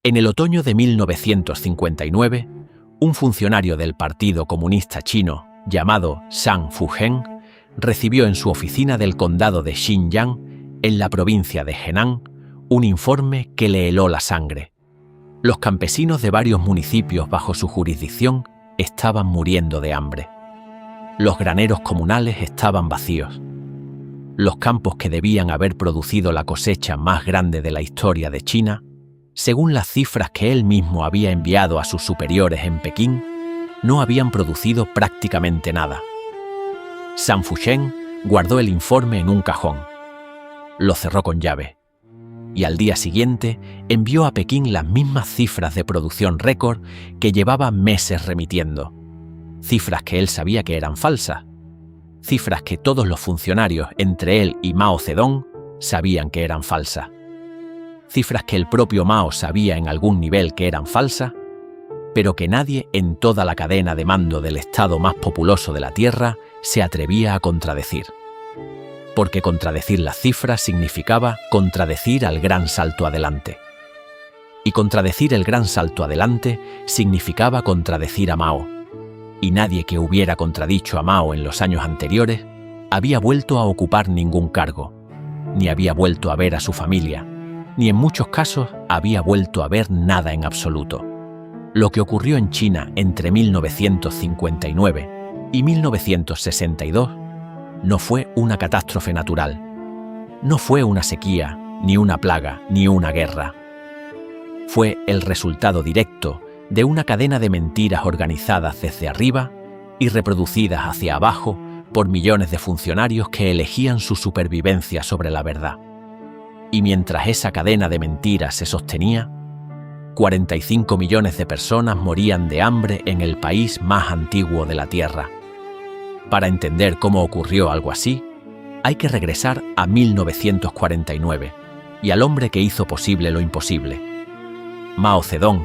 En el otoño de 1959, un funcionario del Partido Comunista Chino llamado Zhang Fuheng recibió en su oficina del condado de Xinjiang, en la provincia de Henan, un informe que le heló la sangre. Los campesinos de varios municipios bajo su jurisdicción estaban muriendo de hambre. Los graneros comunales estaban vacíos. Los campos que debían haber producido la cosecha más grande de la historia de China, según las cifras que él mismo había enviado a sus superiores en Pekín, no habían producido prácticamente nada. Zhang Fuheng guardó el informe en un cajón. Lo cerró con llave. Y al día siguiente envió a Pekín las mismas cifras de producción récord que llevaba meses remitiendo. Cifras que él sabía que eran falsas. Cifras que todos los funcionarios, entre él y Mao Zedong, sabían que eran falsas. Cifras que el propio Mao sabía en algún nivel que eran falsas, pero que nadie en toda la cadena de mando del estado más populoso de la Tierra se atrevía a contradecir. Porque contradecir las cifras significaba contradecir al gran salto adelante. Y contradecir el gran salto adelante significaba contradecir a Mao. Y nadie que hubiera contradicho a Mao en los años anteriores había vuelto a ocupar ningún cargo, ni había vuelto a ver a su familia, ni en muchos casos había vuelto a ver nada en absoluto. Lo que ocurrió en China entre 1959 y 1962 no fue una catástrofe natural. No fue una sequía, ni una plaga, ni una guerra. Fue el resultado directo de una cadena de mentiras organizadas desde arriba y reproducidas hacia abajo por millones de funcionarios que elegían su supervivencia sobre la verdad. Y mientras esa cadena de mentiras se sostenía, 45 millones de personas morían de hambre en el país más antiguo de la Tierra. Para entender cómo ocurrió algo así, hay que regresar a 1949 y al hombre que hizo posible lo imposible. Mao Zedong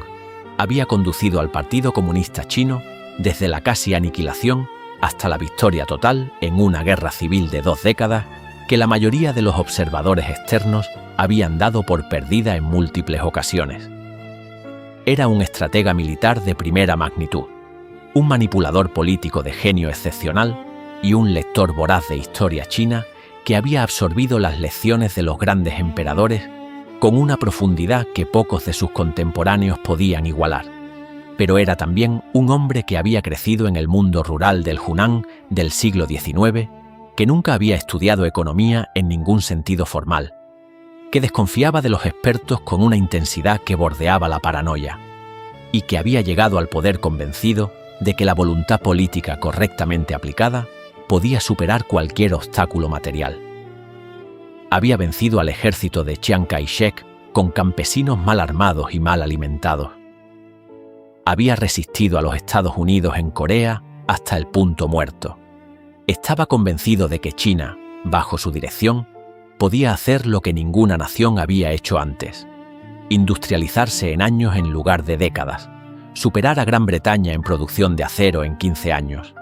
había conducido al Partido Comunista Chino desde la casi aniquilación hasta la victoria total en una guerra civil de 2 décadas que la mayoría de los observadores externos habían dado por perdida en múltiples ocasiones. Era un estratega militar de primera magnitud, un manipulador político de genio excepcional y un lector voraz de historia china que había absorbido las lecciones de los grandes emperadores con una profundidad que pocos de sus contemporáneos podían igualar. Pero era también un hombre que había crecido en el mundo rural del Hunan del siglo XIX, que nunca había estudiado economía en ningún sentido formal, que desconfiaba de los expertos con una intensidad que bordeaba la paranoia, y que había llegado al poder convencido de que la voluntad política correctamente aplicada podía superar cualquier obstáculo material. Había vencido al ejército de Chiang Kai-shek con campesinos mal armados y mal alimentados. Había resistido a los Estados Unidos en Corea hasta el punto muerto. Estaba convencido de que China, bajo su dirección, podía hacer lo que ninguna nación había hecho antes: industrializarse en años en lugar de décadas, superar a Gran Bretaña en producción de acero en 15 años,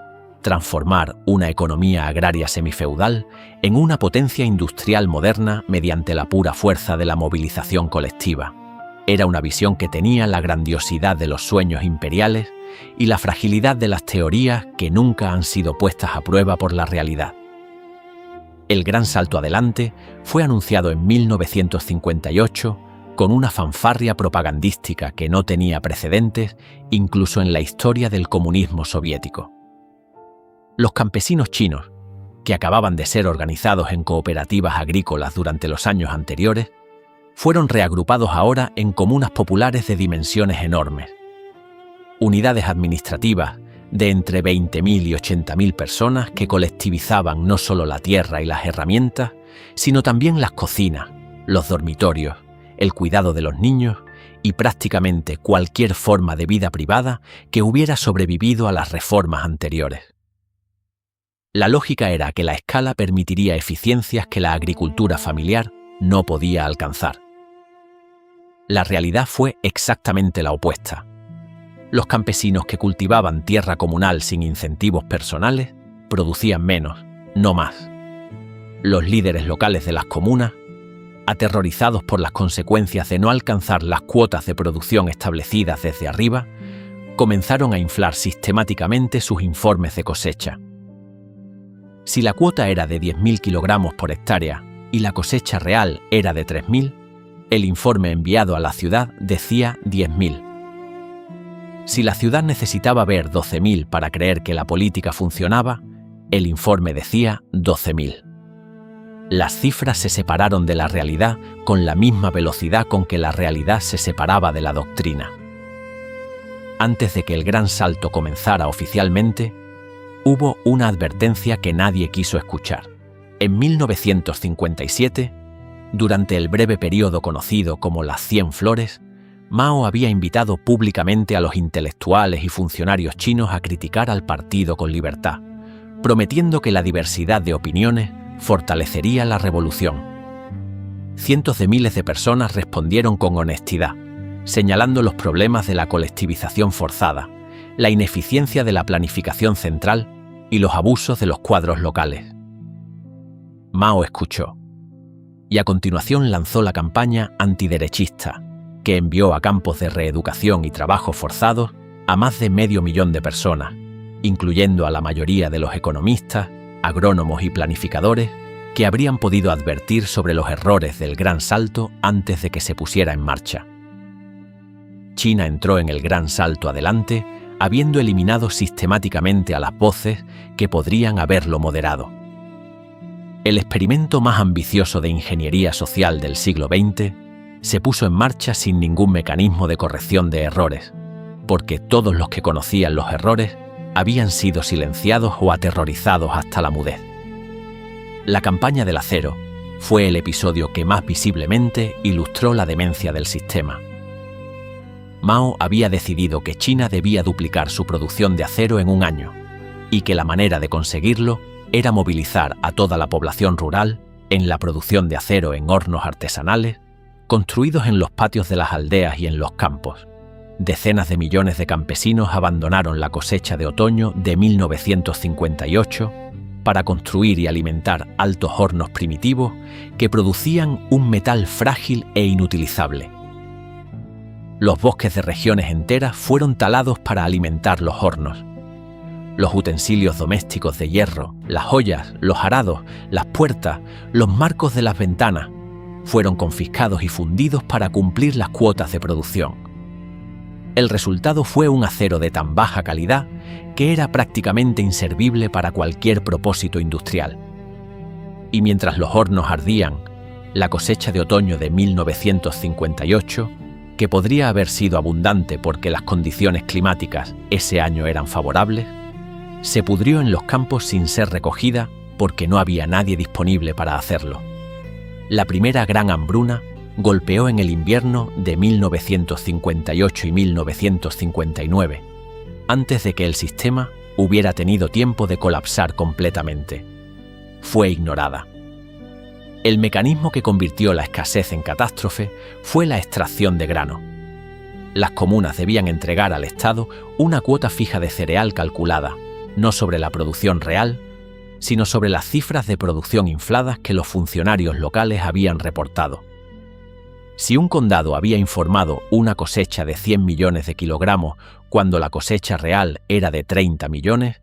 transformar una economía agraria semifeudal en una potencia industrial moderna mediante la pura fuerza de la movilización colectiva. Era una visión que tenía la grandiosidad de los sueños imperiales y la fragilidad de las teorías que nunca han sido puestas a prueba por la realidad. El gran salto adelante fue anunciado en 1958 con una fanfarria propagandística que no tenía precedentes incluso en la historia del comunismo soviético. Los campesinos chinos, que acababan de ser organizados en cooperativas agrícolas durante los años anteriores, fueron reagrupados ahora en comunas populares de dimensiones enormes. Unidades administrativas de entre 20.000 y 80.000 personas que colectivizaban no solo la tierra y las herramientas, sino también las cocinas, los dormitorios, el cuidado de los niños y prácticamente cualquier forma de vida privada que hubiera sobrevivido a las reformas anteriores. La lógica era que la escala permitiría eficiencias que la agricultura familiar no podía alcanzar. La realidad fue exactamente la opuesta. Los campesinos que cultivaban tierra comunal sin incentivos personales producían menos, no más. Los líderes locales de las comunas, aterrorizados por las consecuencias de no alcanzar las cuotas de producción establecidas desde arriba, comenzaron a inflar sistemáticamente sus informes de cosecha. Si la cuota era de 10.000 kilogramos por hectárea y la cosecha real era de 3.000, el informe enviado a la ciudad decía 10.000. Si la ciudad necesitaba ver 12.000 para creer que la política funcionaba, el informe decía 12.000. Las cifras se separaron de la realidad con la misma velocidad con que la realidad se separaba de la doctrina. Antes de que el gran salto comenzara oficialmente, hubo una advertencia que nadie quiso escuchar. En 1957, durante el breve periodo conocido como las 100 Flores, Mao había invitado públicamente a los intelectuales y funcionarios chinos a criticar al partido con libertad, prometiendo que la diversidad de opiniones fortalecería la revolución. Cientos de miles de personas respondieron con honestidad, señalando los problemas de la colectivización forzada, la ineficiencia de la planificación central y los abusos de los cuadros locales. Mao escuchó, y a continuación lanzó la campaña antiderechista, que envió a campos de reeducación y trabajo forzados a más de 500.000 de personas, incluyendo a la mayoría de los economistas, agrónomos y planificadores que habrían podido advertir sobre los errores del Gran Salto antes de que se pusiera en marcha. China entró en el Gran Salto adelante, habiendo eliminado sistemáticamente a las voces que podrían haberlo moderado. El experimento más ambicioso de ingeniería social del siglo XX se puso en marcha sin ningún mecanismo de corrección de errores, porque todos los que conocían los errores habían sido silenciados o aterrorizados hasta la mudez. La campaña del acero fue el episodio que más visiblemente ilustró la demencia del sistema. Mao había decidido que China debía duplicar su producción de acero en un año, y que la manera de conseguirlo era movilizar a toda la población rural en la producción de acero en hornos artesanales, construidos en los patios de las aldeas y en los campos. Decenas de millones de campesinos abandonaron la cosecha de otoño de 1958 para construir y alimentar altos hornos primitivos que producían un metal frágil e inutilizable. Los bosques de regiones enteras fueron talados para alimentar los hornos. Los utensilios domésticos de hierro, las ollas, los arados, las puertas, los marcos de las ventanas, fueron confiscados y fundidos para cumplir las cuotas de producción. El resultado fue un acero de tan baja calidad que era prácticamente inservible para cualquier propósito industrial. Y mientras los hornos ardían, la cosecha de otoño de 1958, que podría haber sido abundante porque las condiciones climáticas ese año eran favorables, se pudrió en los campos sin ser recogida porque no había nadie disponible para hacerlo. La primera gran hambruna golpeó en el invierno de 1958 y 1959, antes de que el sistema hubiera tenido tiempo de colapsar completamente. Fue ignorada. El mecanismo que convirtió la escasez en catástrofe fue la extracción de grano. Las comunas debían entregar al Estado una cuota fija de cereal calculada, no sobre la producción real, sino sobre las cifras de producción infladas que los funcionarios locales habían reportado. Si un condado había informado una cosecha de 100 millones de kilogramos cuando la cosecha real era de 30 millones,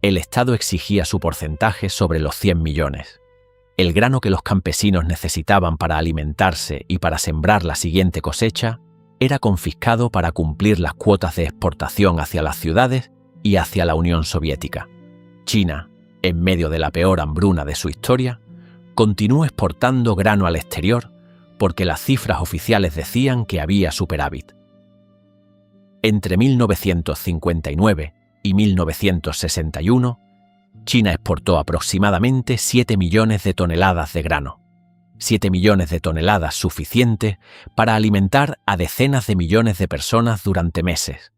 el Estado exigía su porcentaje sobre los 100 millones. El grano que los campesinos necesitaban para alimentarse y para sembrar la siguiente cosecha era confiscado para cumplir las cuotas de exportación hacia las ciudades y hacia la Unión Soviética. China, en medio de la peor hambruna de su historia, continuó exportando grano al exterior porque las cifras oficiales decían que había superávit. Entre 1959 y 1961, China exportó aproximadamente 7 millones de toneladas de grano. 7 millones de toneladas suficientes para alimentar a decenas de millones de personas durante meses,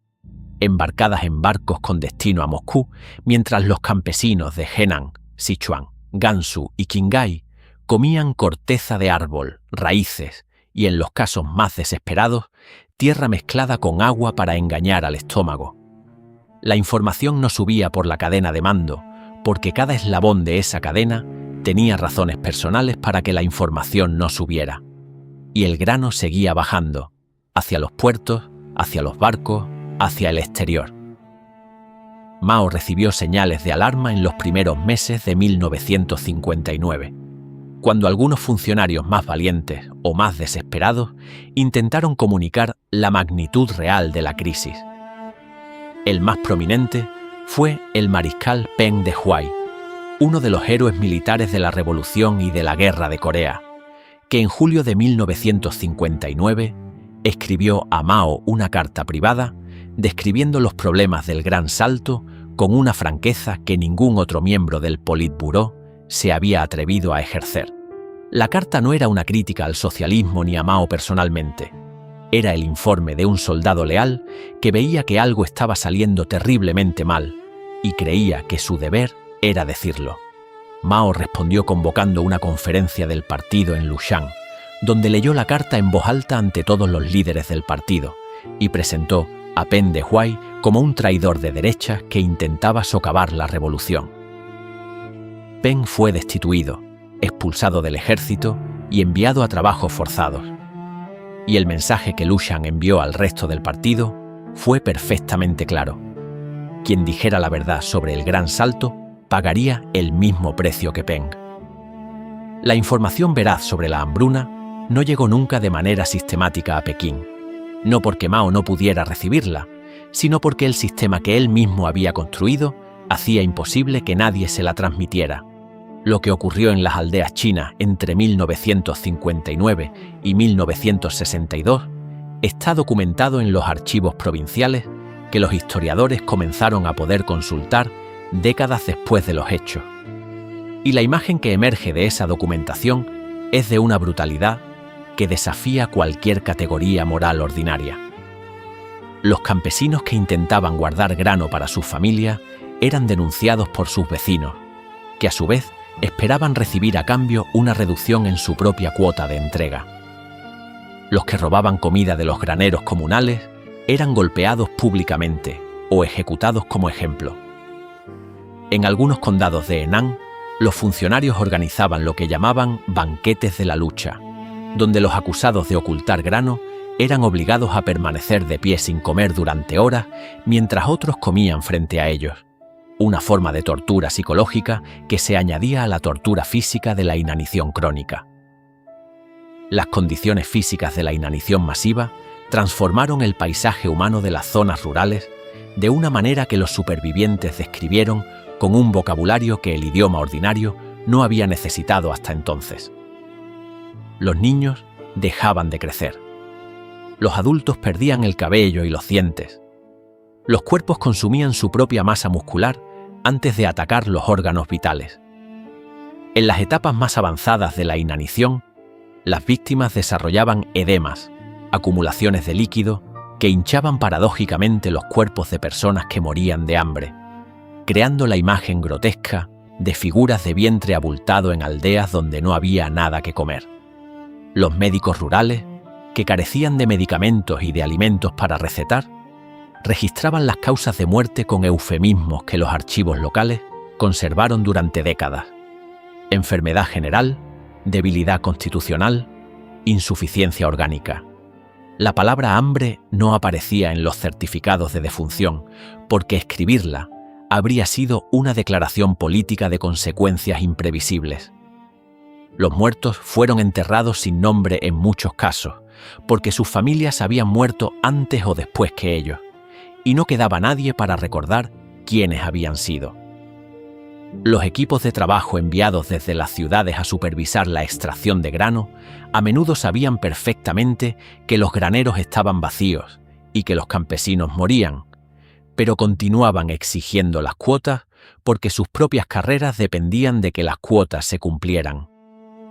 embarcadas en barcos con destino a Moscú, mientras los campesinos de Henan, Sichuan, Gansu y Qinghai comían corteza de árbol, raíces y, en los casos más desesperados, tierra mezclada con agua para engañar al estómago. La información no subía por la cadena de mando, porque cada eslabón de esa cadena tenía razones personales para que la información no subiera. y el grano seguía bajando, hacia los puertos, hacia los barcos, hacia el exterior. Mao recibió señales de alarma en los primeros meses de 1959, cuando algunos funcionarios más valientes o más desesperados intentaron comunicar la magnitud real de la crisis. El más prominente fue el mariscal Peng Dehuai, uno de los héroes militares de la Revolución y de la Guerra de Corea, que en julio de 1959 escribió a Mao una carta privada describiendo los problemas del Gran Salto con una franqueza que ningún otro miembro del Politburó se había atrevido a ejercer. La carta no era una crítica al socialismo ni a Mao personalmente. Era el informe de un soldado leal que veía que algo estaba saliendo terriblemente mal y creía que su deber era decirlo. Mao respondió convocando una conferencia del partido en Lushan, donde leyó la carta en voz alta ante todos los líderes del partido y presentó a Peng Dehuai como un traidor de derechas que intentaba socavar la revolución. Peng fue destituido, expulsado del ejército y enviado a trabajos forzados. Y el mensaje que Lushan envió al resto del partido fue perfectamente claro. Quien dijera la verdad sobre el Gran Salto pagaría el mismo precio que Peng. La información veraz sobre la hambruna no llegó nunca de manera sistemática a Pekín, no porque Mao no pudiera recibirla, sino porque el sistema que él mismo había construido hacía imposible que nadie se la transmitiera. Lo que ocurrió en las aldeas chinas entre 1959 y 1962 está documentado en los archivos provinciales que los historiadores comenzaron a poder consultar décadas después de los hechos. Y la imagen que emerge de esa documentación es de una brutalidad que desafía cualquier categoría moral ordinaria. Los campesinos que intentaban guardar grano para sus familias eran denunciados por sus vecinos, que a su vez esperaban recibir a cambio una reducción en su propia cuota de entrega. Los que robaban comida de los graneros comunales eran golpeados públicamente o ejecutados como ejemplo. En algunos condados de Henan, los funcionarios organizaban lo que llamaban banquetes de la lucha, donde los acusados de ocultar grano eran obligados a permanecer de pie sin comer durante horas mientras otros comían frente a ellos. Una forma de tortura psicológica que se añadía a la tortura física de la inanición crónica. Las condiciones físicas de la inanición masiva transformaron el paisaje humano de las zonas rurales de una manera que los supervivientes describieron con un vocabulario que el idioma ordinario no había necesitado hasta entonces. Los niños dejaban de crecer. Los adultos perdían el cabello y los dientes. Los cuerpos consumían su propia masa muscular antes de atacar los órganos vitales. En las etapas más avanzadas de la inanición, las víctimas desarrollaban edemas, acumulaciones de líquido que hinchaban paradójicamente los cuerpos de personas que morían de hambre, creando la imagen grotesca de figuras de vientre abultado en aldeas donde no había nada que comer. Los médicos rurales, que carecían de medicamentos y de alimentos para recetar, registraban las causas de muerte con eufemismos que los archivos locales conservaron durante décadas: enfermedad general, debilidad constitucional, insuficiencia orgánica. La palabra hambre no aparecía en los certificados de defunción, porque escribirla habría sido una declaración política de consecuencias imprevisibles. Los muertos fueron enterrados sin nombre en muchos casos, porque sus familias habían muerto antes o después que ellos, y no quedaba nadie para recordar quiénes habían sido. Los equipos de trabajo enviados desde las ciudades a supervisar la extracción de grano a menudo sabían perfectamente que los graneros estaban vacíos y que los campesinos morían, pero continuaban exigiendo las cuotas porque sus propias carreras dependían de que las cuotas se cumplieran.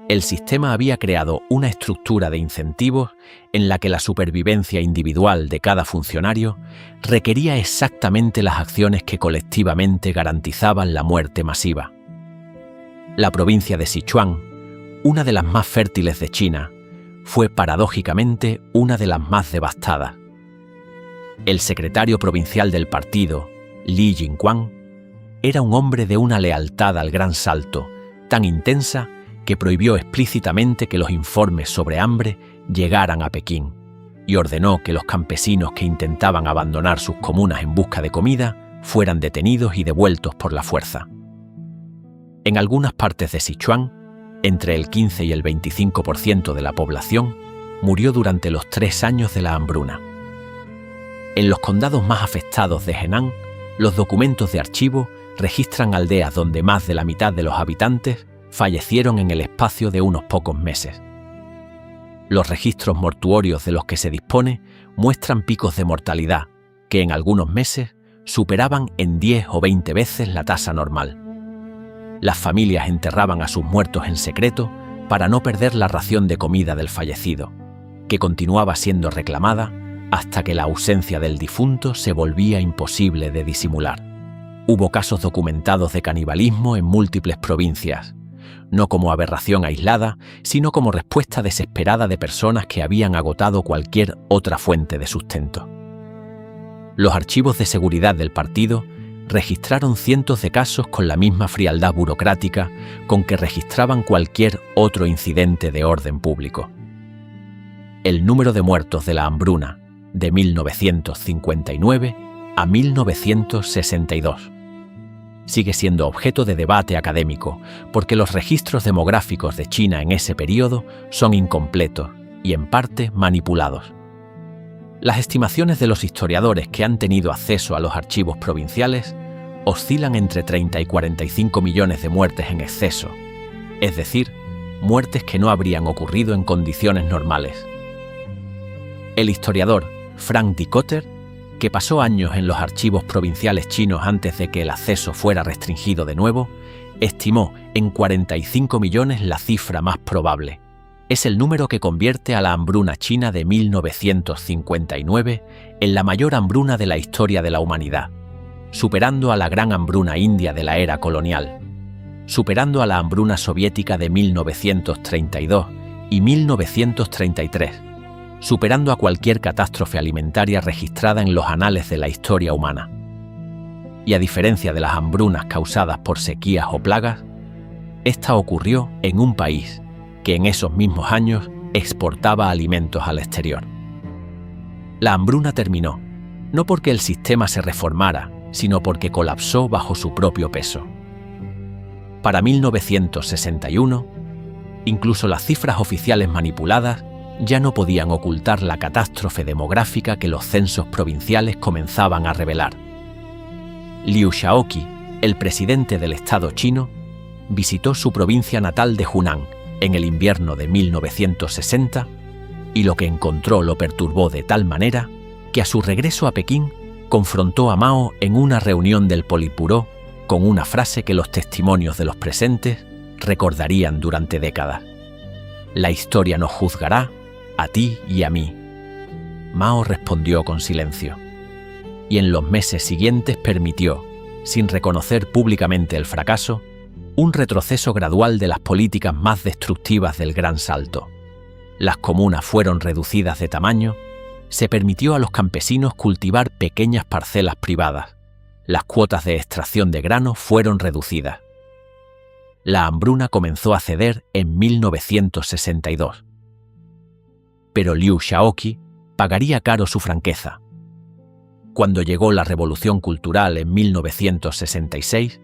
El sistema había creado una estructura de incentivos en la que la supervivencia individual de cada funcionario requería exactamente las acciones que colectivamente garantizaban la muerte masiva. La provincia de Sichuan, una de las más fértiles de China, fue paradójicamente una de las más devastadas. El secretario provincial del partido, Li Jingquan, era un hombre de una lealtad al Gran Salto tan intensa que prohibió explícitamente que los informes sobre hambre llegaran a Pekín y ordenó que los campesinos que intentaban abandonar sus comunas en busca de comida fueran detenidos y devueltos por la fuerza. En algunas partes de Sichuan, entre el 15 y el 25% de la población murió durante los 3 años de la hambruna. En los condados más afectados de Henan, los documentos de archivo registran aldeas donde más de la mitad de los habitantes fallecieron en el espacio de unos pocos meses. Los registros mortuorios de los que se dispone muestran picos de mortalidad que en algunos meses superaban en 10 o 20 veces la tasa normal. Las familias enterraban a sus muertos en secreto para no perder la ración de comida del fallecido, que continuaba siendo reclamada hasta que la ausencia del difunto se volvía imposible de disimular. Hubo casos documentados de canibalismo en múltiples provincias, no como aberración aislada, sino como respuesta desesperada de personas que habían agotado cualquier otra fuente de sustento. Los archivos de seguridad del partido registraron cientos de casos con la misma frialdad burocrática con que registraban cualquier otro incidente de orden público. El número de muertos de la hambruna de 1959 a 1962 sigue siendo objeto de debate académico porque los registros demográficos de China en ese periodo son incompletos y en parte manipulados. Las estimaciones de los historiadores que han tenido acceso a los archivos provinciales oscilan entre 30 y 45 millones de muertes en exceso, es decir, muertes que no habrían ocurrido en condiciones normales. El historiador Frank Dikötter, que pasó años en los archivos provinciales chinos antes de que el acceso fuera restringido de nuevo, estimó en 45 millones la cifra más probable. Es el número que convierte a la hambruna china de 1959 en la mayor hambruna de la historia de la humanidad, superando a la gran hambruna india de la era colonial, superando a la hambruna soviética de 1932 y 1933, superando a cualquier catástrofe alimentaria registrada en los anales de la historia humana. Y a diferencia de las hambrunas causadas por sequías o plagas, esta ocurrió en un país que en esos mismos años exportaba alimentos al exterior. La hambruna terminó, no porque el sistema se reformara, sino porque colapsó bajo su propio peso. Para 1961, incluso las cifras oficiales manipuladas ya no podían ocultar la catástrofe demográfica que los censos provinciales comenzaban a revelar. Liu Shaoqi, el presidente del Estado chino, visitó su provincia natal de Hunan en el invierno de 1960 y lo que encontró lo perturbó de tal manera que a su regreso a Pekín confrontó a Mao en una reunión del Politburó con una frase que los testimonios de los presentes recordarían durante décadas: «La historia nos juzgará, a ti y a mí». Mao respondió con silencio, y en los meses siguientes permitió, sin reconocer públicamente el fracaso, un retroceso gradual de las políticas más destructivas del Gran Salto. Las comunas fueron reducidas de tamaño, se permitió a los campesinos cultivar pequeñas parcelas privadas, las cuotas de extracción de grano fueron reducidas. La hambruna comenzó a ceder en 1962. Pero Liu Shaoqi pagaría caro su franqueza. Cuando llegó la Revolución Cultural en 1966,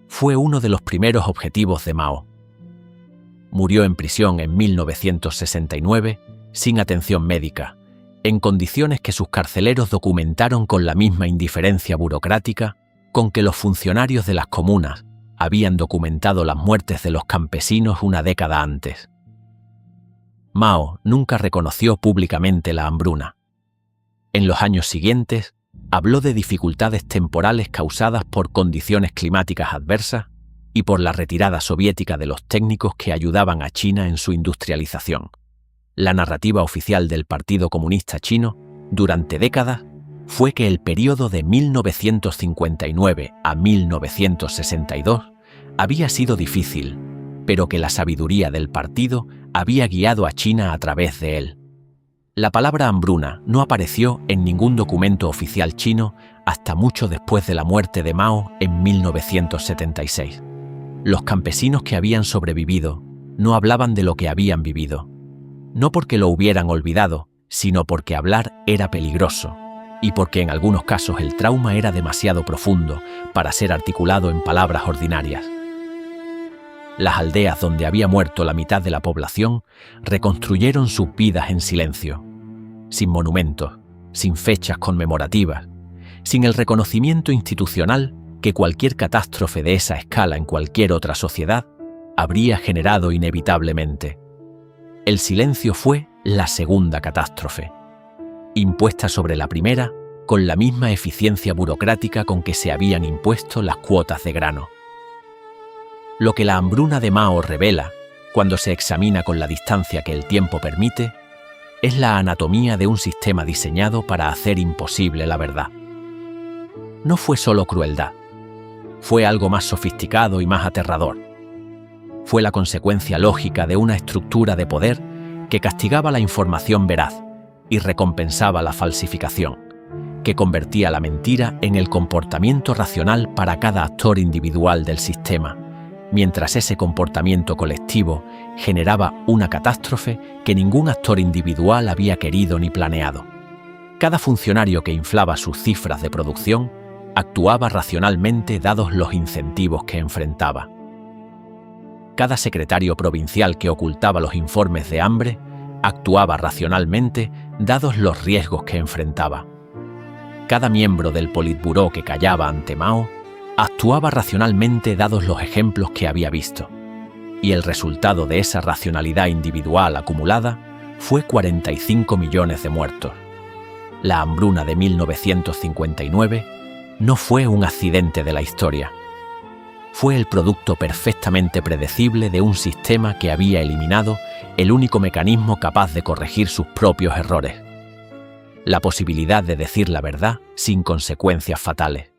fue uno de los primeros objetivos de Mao. Murió en prisión en 1969 sin atención médica, en condiciones que sus carceleros documentaron con la misma indiferencia burocrática con que los funcionarios de las comunas habían documentado las muertes de los campesinos una década antes. Mao nunca reconoció públicamente la hambruna. En los años siguientes, habló de dificultades temporales causadas por condiciones climáticas adversas y por la retirada soviética de los técnicos que ayudaban a China en su industrialización. La narrativa oficial del Partido Comunista Chino, durante décadas, fue que el período de 1959 a 1962 había sido difícil, pero que la sabiduría del partido había guiado a China a través de él. La palabra hambruna no apareció en ningún documento oficial chino hasta mucho después de la muerte de Mao en 1976. Los campesinos que habían sobrevivido no hablaban de lo que habían vivido. no porque lo hubieran olvidado, sino porque hablar era peligroso y porque en algunos casos el trauma era demasiado profundo para ser articulado en palabras ordinarias. Las aldeas donde había muerto la mitad de la población reconstruyeron sus vidas en silencio, sin monumentos, sin fechas conmemorativas, sin el reconocimiento institucional que cualquier catástrofe de esa escala en cualquier otra sociedad habría generado inevitablemente. El silencio fue la segunda catástrofe, impuesta sobre la primera con la misma eficiencia burocrática con que se habían impuesto las cuotas de grano. Lo que la hambruna de Mao revela, cuando se examina con la distancia que el tiempo permite, es la anatomía de un sistema diseñado para hacer imposible la verdad. No fue solo crueldad, fue algo más sofisticado y más aterrador. Fue la consecuencia lógica de una estructura de poder que castigaba la información veraz y recompensaba la falsificación, que convertía la mentira en el comportamiento racional para cada actor individual del sistema, mientras ese comportamiento colectivo generaba una catástrofe que ningún actor individual había querido ni planeado. Cada funcionario que inflaba sus cifras de producción actuaba racionalmente dados los incentivos que enfrentaba. Cada secretario provincial que ocultaba los informes de hambre actuaba racionalmente dados los riesgos que enfrentaba. Cada miembro del Politburó que callaba ante Mao actuaba racionalmente dados los ejemplos que había visto. Y el resultado de esa racionalidad individual acumulada fue 45 millones de muertos. La hambruna de 1959 no fue un accidente de la historia. Fue el producto perfectamente predecible de un sistema que había eliminado el único mecanismo capaz de corregir sus propios errores: la posibilidad de decir la verdad sin consecuencias fatales.